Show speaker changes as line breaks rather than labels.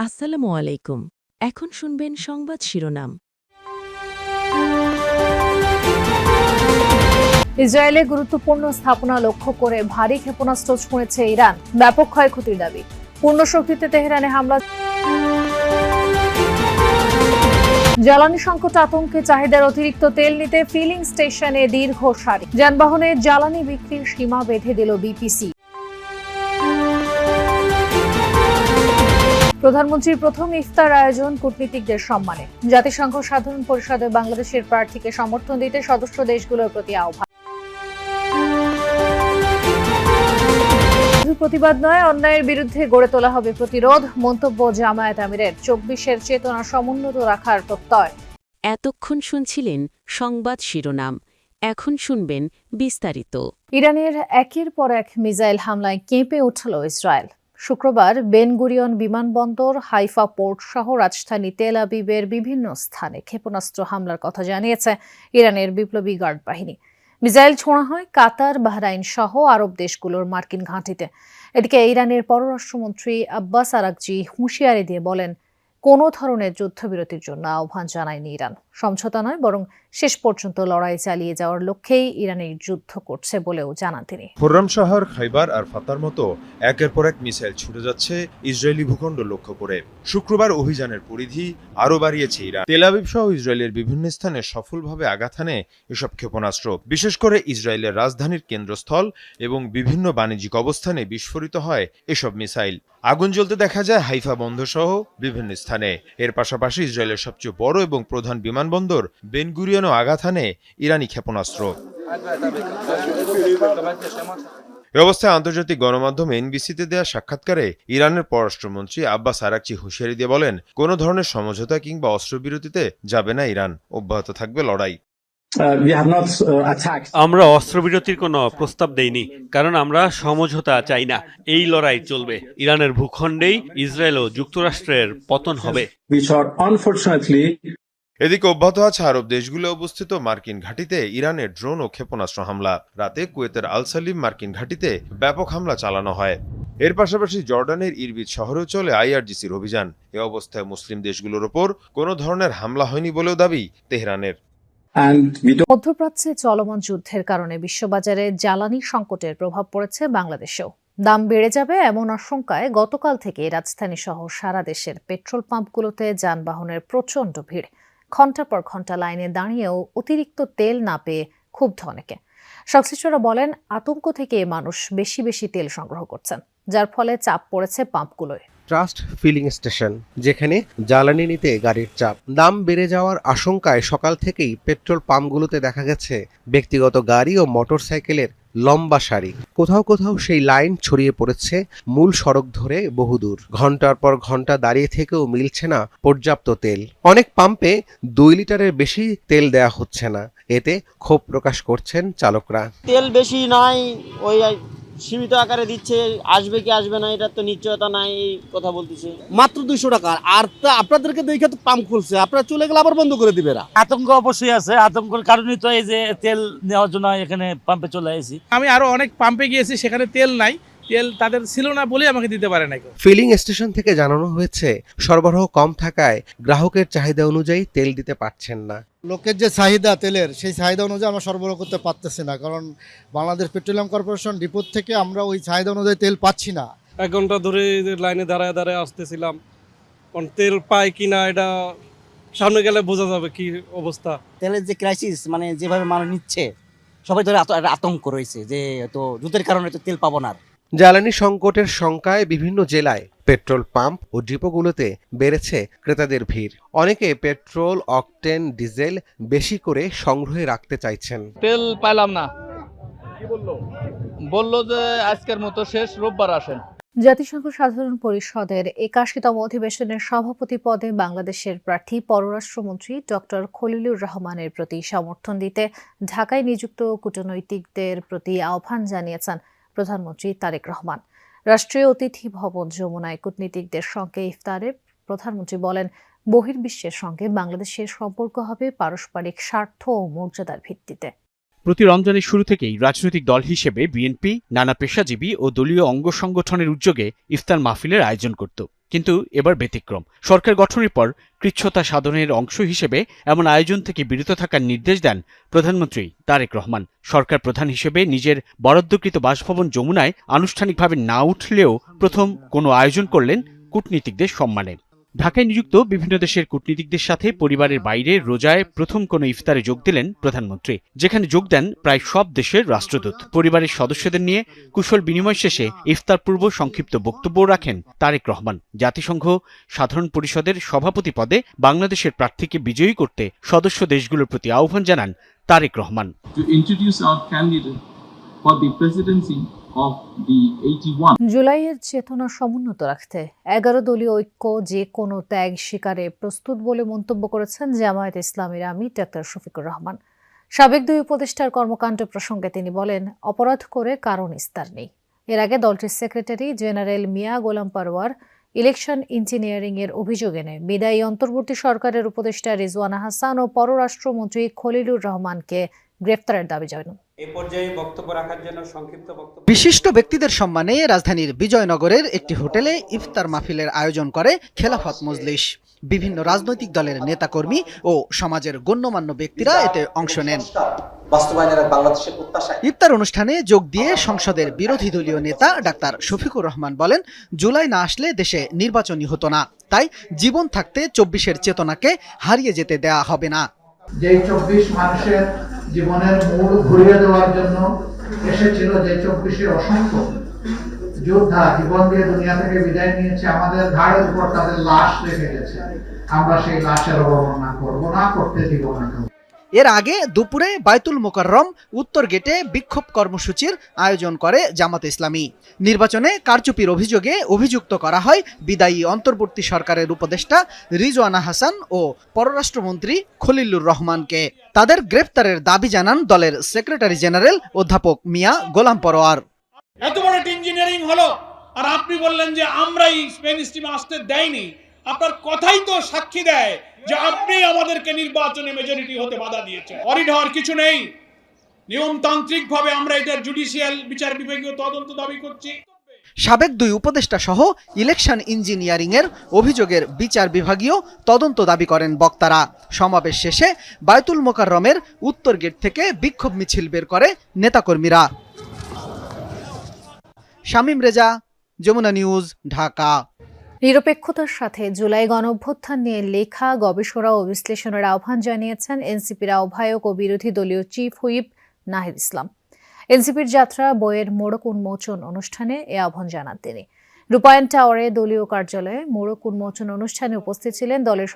আসসালামু আলাইকুম। এখন শুনবেন সংবাদ শিরোনাম।
ইসরায়েলে গুরুত্বপূর্ণ স্থাপনা লক্ষ্য করে ভারী ক্ষেপণাস্ত্র ছুঁড়েছে ইরান, ব্যাপক ক্ষয়ক্ষতির দাবি। পূর্ণ শক্তিতে তেহরানে হামলা। জ্বালানি সংকট আতঙ্কে চাহিদার অতিরিক্ত তেল নিতে ফিলিং স্টেশনে দীর্ঘ সারি। যানবাহনে জ্বালানি বিক্রির সীমা বেঁধে দিল বিপিসি। প্রধানমন্ত্রীর প্রথম ইফতার আয়োজন কূটনীতিকদের সম্মানে। জাতিসংঘ সাধারণ পরিষদে বাংলাদেশের প্রার্থীকে সমর্থন দিতে সদস্য দেশগুলোর প্রতি আহ্বান। শুধু প্রতিবাদ নয়, অন্যায়ের বিরুদ্ধে গড়ে তোলা হবে প্রতিরোধ, মন্তব্য জামায়াত আমিরের। ২৪-এর চেতনা সমুন্নত রাখার প্রত্যয়।
এতক্ষণ শুনছিলেন সংবাদ শিরোনাম। এখন শুনবেন বিস্তারিত।
ইরানের একের পর এক মিসাইল হামলায় কেঁপে উঠল ইসরায়েল। শুক্রবার বেন গুরিয়ন বিমানবন্দর, হাইফা পোর্ট সহ রাজধানী তেল আবিবের বিভিন্ন স্থানে ক্ষেপণাস্ত্র হামলার কথা জানিয়েছে ইরানের বিপ্লবী গার্ড বাহিনী। মিসাইল ছোঁড়া হয় কাতার, বাহরাইন সহ আরব দেশগুলোর মার্কিন ঘাঁটিতে। এদিকে ইরানের পররাষ্ট্রমন্ত্রী আব্বাস আরাকচি হুঁশিয়ারি দিয়ে বলেন, কোনো ধরনের যুদ্ধবিরতির জন্য আহ্বান জানায়নি ইরান। সমঝোতা নয়, বরং শেষ পর্যন্ত লড়াই চালিয়ে যাওয়ার লক্ষ্যেই ইরানের যুদ্ধ করছে বলেও জানান তিনি।
খুররাম শহর, খাইবার আর ফাতার মতো একের পর এক মিসাইল ছুটে যাচ্ছে ইসরায়েলি ভূখণ্ড লক্ষ্য করে। শুক্রবার অভিযানের পরিধি আরও বাড়িয়েছে ইরান। তেল আবিব সহ ইসরায়েলের বিভিন্ন স্থানে সফলভাবে আঘাত হানে এসব ক্ষেপণাস্ত্র। বিশেষ করে ইসরায়েলের রাজধানীর কেন্দ্রস্থল এবং বিভিন্ন বাণিজ্যিক অবস্থানে বিস্ফোরিত হয় এসব মিসাইল। আগুন জ্বলতে দেখা যায় হাইফা বন্দর সহ বিভিন্ন স্থানে। এর পাশাপাশি ইসরায়েলের সবচেয়ে বড় এবং প্রধান বিমানবন্দর বেন গুরিয়নও আঘাত হানে ইরানি ক্ষেপণাস্ত্র। এ অবস্থায় আন্তর্জাতিক গণমাধ্যম এনবিসিতে দেয়া সাক্ষাৎকারে ইরানের পররাষ্ট্রমন্ত্রী আব্বাস আরাকচি হুঁশিয়ারি দিয়ে বলেন, কোনো ধরনের সমঝোতা কিংবা অস্ত্রবিরতিতে যাবে না ইরান, অব্যাহত থাকবে লড়াই।
আমরা অস্ত্রবিরতির কোনো প্রস্তাব দেইনি, কারণ আমরা সমঝোতা চাই না। এই লড়াই চলবে। ইরানের ভূখণ্ডেই ইসরায়েল ও যুক্তরাষ্ট্রের পতন হবে।
এদিকে অব্যাহত আছে আরব দেশগুলো অবস্থিত মার্কিন ঘাঁটিতে ইরানের ড্রোন ও ক্ষেপণাস্ত্র হামলা। রাতে কুয়েতের আল সালিম মার্কিন ঘাঁটিতে ব্যাপক হামলা চালানো হয়। এর পাশাপাশি জর্ডানের ইরবিদ শহরেও চলে আইআরজিসির অভিযান। এ অবস্থায় মুসলিম দেশগুলোর ওপর কোনো ধরনের হামলা হয়নি বলেও দাবি তেহরানের।
মধ্যপ্রাচ্যে চলমান যুদ্ধের কারণে বিশ্ববাজারে জ্বালানি সংকটের প্রভাব পড়েছে বাংলাদেশেও। দাম বেড়ে যাবে এমন আশঙ্কায় গতকাল থেকে রাজধানী সহ সারা দেশের পেট্রোল পাম্পগুলোতে যানবাহনের প্রচণ্ড ভিড়। ঘণ্টার পর ঘণ্টা লাইনে দাঁড়িয়েও অতিরিক্ত তেল না পেয়ে ক্ষুব্ধ অনেকে। সংশ্লিষ্টরা বলেন, আতঙ্ক থেকে মানুষ বেশি বেশি তেল সংগ্রহ করছেন, যার ফলে চাপ পড়েছে পাম্পগুলোয়।
ট্রাস্ট ফিলিং স্টেশন, যেখানে জ্বালানি নিতে গাড়ির চাপ। দাম বেড়ে যাওয়ার আশঙ্কায় সকাল থেকেই পেট্রোল পাম্পগুলোতে দেখা গেছে ব্যক্তিগত গাড়ি ও মোটরসাইকেলের লম্বা সারি। কোথাও কোথাও সেই লাইন ছড়িয়ে পড়েছে মূল সড়ক ধরে বহুদূর। ঘন্টার পর ঘন্টা দাঁড়িয়ে থেকেও মিলছে না পর্যাপ্ত তেল। অনেক পাম্পে 2 লিটারের বেশি তেল দেয়া হচ্ছে না। এতে ক্ষোভ প্রকাশ করছেন চালকরা।
তেল বেশি নাই, ওই সীমিত আকারে দিচ্ছে, আসবে কি আসবে না এটা তো নিশ্চয়তা নাই, এই কথা বলতেছে।
মাত্র 200 টাকা। আর আপনাদেরকে দেখে তো পাম্প খুলছে, আপনারা চলে গেলে আবার বন্ধ করে দিবে।
আতঙ্ক অবশ্যই আছে। আতঙ্কের কারণেই তো এই যে তেল নেওয়ার জন্য এখানে পাম্পে চলে আসি।
আমি আরো অনেক পাম্পে গিয়েছি, সেখানে তেল নাই। তেল তাদের ছিল না বলে আমাকে দিতে পারে নাই।
ফিলিং স্টেশন থেকে জানানো হয়েছে, সরবরাহ কম থাকায় গ্রাহকের চাহিদা অনুযায়ী তেল দিতে পারছেন না।
লোকের যে চাহিদা তেলের, সেই চাহিদা অনুযায়ী আমরা সরবরাহ করতে পারতেছি না, কারণ বাংলাদেশ পেট্রোলিয়াম কর্পোরেশন ডিপোর থেকে আমরা ওই চাহিদা অনুযায়ী তেল পাচ্ছি না।
1 ঘন্টা ধরে লাইনে দাঁড়ায় দাঁড়ায় আসতেছিলাম, কারণ তেল পাই কিনা এটা সামনে গেলে বোঝা যাবে কি অবস্থা।
তেলের যে ক্রাইসিস, মানে যেভাবে মানুষ নিচ্ছে, সবাই ধরে আতঙ্ক রয়েছে যে তো যুদ্ধের কারণে তো তেল পাবো না।
জ্বালানি সংকটের শঙ্কায় বিভিন্ন জেলায় পেট্রোল পাম্প ও ডিপোগুলোতে বেড়েছে ক্রেতাদের ভিড়। অনেকে পেট্রোল, অকটেন, ডিজেল বেশি করে সংগ্রহে রাখতে চাইছেন।
তেল পাইলাম না, বললো যে আজকের মতো শেষ, রোববার আসেন।
জাতিসংঘ সাধারণ পরিষদের 81তম অধিবেশনের সভাপতি পদে বাংলাদেশের প্রার্থী পররাষ্ট্রমন্ত্রী ডক্টর খলিলুর রহমানের প্রতি সমর্থন দিতে ঢাকায় নিযুক্ত কূটনৈতিকদের প্রতি আহ্বান জানিয়েছেন প্রধানমন্ত্রী তারেক রহমান। রাষ্ট্রীয় অতিথি ভবন যমুনায় কূটনীতিকদের সঙ্গে ইফতারে প্রধানমন্ত্রী বলেন, বহির্বিশ্বের সঙ্গে বাংলাদেশের সম্পর্ক হবে পারস্পরিক স্বার্থ ও মর্যাদার ভিত্তিতে।
প্রতি রমজানের শুরু থেকেই রাজনৈতিক দল হিসেবে বিএনপি নানা পেশাজীবী ও দলীয় অঙ্গ সংগঠনের উদ্যোগে ইফতার মাহফিলের আয়োজন করত। কিন্তু এবার ব্যতিক্রম। সরকার গঠনের পর কৃচ্ছ্রতা সাধনের অংশ হিসেবে এমন আয়োজন থেকে বিরত থাকার নির্দেশ দেন প্রধানমন্ত্রী তারেক রহমান। সরকার প্রধান হিসেবে নিজের বরাদ্দকৃত বাসভবন যমুনায় আনুষ্ঠানিকভাবে না উঠলেও প্রথম কোনো আয়োজন করলেন কূটনীতিকদের সম্মানে। ঢাকায় নিযুক্ত বিভিন্ন দেশের কূটনীতিকদের সাথে পরিবারের বাইরে রোজায় প্রথম কোনো ইফতারে যোগ দিলেন প্রধানমন্ত্রী, যেখানে যোগ দেন প্রায় সব দেশের রাষ্ট্রদূত। পরিবারের সদস্যদের নিয়ে কুশল বিনিময় শেষে ইফতার পূর্ব সংক্ষিপ্ত বক্তব্য রাখেন তারেক রহমান। জাতিসংঘ সাধারণ পরিষদের সভাপতি পদে বাংলাদেশের প্রার্থীকে বিজয়ী করতে সদস্য দেশগুলোর প্রতি আহ্বান জানান তারেক রহমান।
জুলাইয়ের চেতনা সমুন্নত রাখতে 11 দলীয় ঐক্য যে কোনো ত্যাগ স্বীকারে প্রস্তুত বলে মন্তব্য করেছেন জামায়াতে ইসলামীর আমির ডাক্তার শফিকুর রহমান। সাবেক দুই উপদেষ্টার কর্মকাণ্ড প্রসঙ্গে তিনি বলেন, অপরাধ করে কারো নিস্তার নেই। এর আগে দলটির সেক্রেটারি জেনারেল মিয়া গোলাম পরোয়ার ইলেকশন ইঞ্জিনিয়ারিং এর অভিযোগ এনে বিদায়ী অন্তর্বর্তী সরকারের উপদেষ্টা রিজওয়ানা হাসান ও পররাষ্ট্রমন্ত্রী খলিলুর রহমানকে গ্রেফতারের দাবি জানান।
বিশিষ্ট ব্যক্তিদের সম্মানে রাজধানীর বিজয়নগরের একটি হোটেলে ইফতার মাহফিলের আয়োজন করে খেলাফত মজলিস। বিভিন্ন রাজনৈতিক দলের নেতাকর্মী ও সমাজের গণ্যমান্য ব্যক্তিরা এতে অংশ নেন। ইফতার অনুষ্ঠানে যোগ দিয়ে সংসদের বিরোধী দলীয় নেতা ডাক্তার শফিকুর রহমান বলেন, জুলাই না আসলে দেশে নির্বাচনই হতো না, তাই জীবন থাকতে 24-এর চেতনাকে হারিয়ে যেতে দেয়া হবে না।
যে 24 মানুষের জীবনের মূল ঘুরিয়ে দেওয়ার জন্য এসেছিল, যে 24-এর অসংখ্য যোদ্ধা জীবন দিয়ে দুনিয়া থেকে বিদায় নিয়েছে, আমাদের ঘাড়ের উপর তাদের লাশ রেখে গেছে। আমরা সেই লাশের অবমাননা করব না, করতে দিব না।
এর আগে দুপুরে বায়তুল মোকাররম উত্তর গেটে বিক্ষোভ কর্মসূচির আয়োজন করে জামাত ইসলামী। নির্বাচনে কারচুপির অভিযোগে অভিযুক্ত করা হয় বিদায়ী অন্তর্বর্তী সরকারের উপদেষ্টা রিজওয়ানা হাসান ও পররাষ্ট্রমন্ত্রী খলিলুর রহমানকে। তাদের গ্রেফতারের দাবি জানান দলের সেক্রেটারি জেনারেল অধ্যাপক মিয়া গোলাম পরোয়ার।
এত বড় ইঞ্জিনিয়ারিং হলো আর আপনি বললেন যে আমরাই স্পেন স্টিমে আসতে দেয়নি। আপনার কথাই তো সাক্ষী দেয় যে আপনি আমাদেরকে নির্বাচনে মেজরিটি হতে বাধা দিয়েছেন। অরিড হওয়ার কিছু নেই। নিয়মতান্ত্রিক ভাবে আমরা এটার জুডিশিয়াল বিচার বিভাগীয় তদন্ত দাবি করছি।
সাবেক দুই উপদেষ্টা সহ ইলেকশন ইঞ্জিনিয়ারিং এর অভিযোগের বিচার বিভাগীয় তদন্ত দাবি করেন বক্তারা। সমাবেশ শেষে বায়তুল মোকাররমের উত্তর গেট থেকে বিক্ষোভ মিছিল বের করে নেতাকর্মীরা। শামীম রেজা, যমুনা নিউজ, ঢাকা।
নিরপেক্ষতার সাথে জুলাই গণঅভ্যুত্থান নিয়ে লেখা গবেষণা ও বিশ্লেষণের আহ্বান জানিয়েছেন এনসিপির আহ্বায়ক ও বিরোধী দলীয় চিফ হুইপ নাহিদ ইসলাম। এনসিপির যাত্রা বইয়ের মোড়ক উন্মোচন অনুষ্ঠানে এ আহ্বান জানান তিনি। রূপায়ণ টাওয়ারে দলীয় কার্যালয়ে মোড়ক উন্মোচন অনুষ্ঠানে উপস্থিত ছিলেন দলের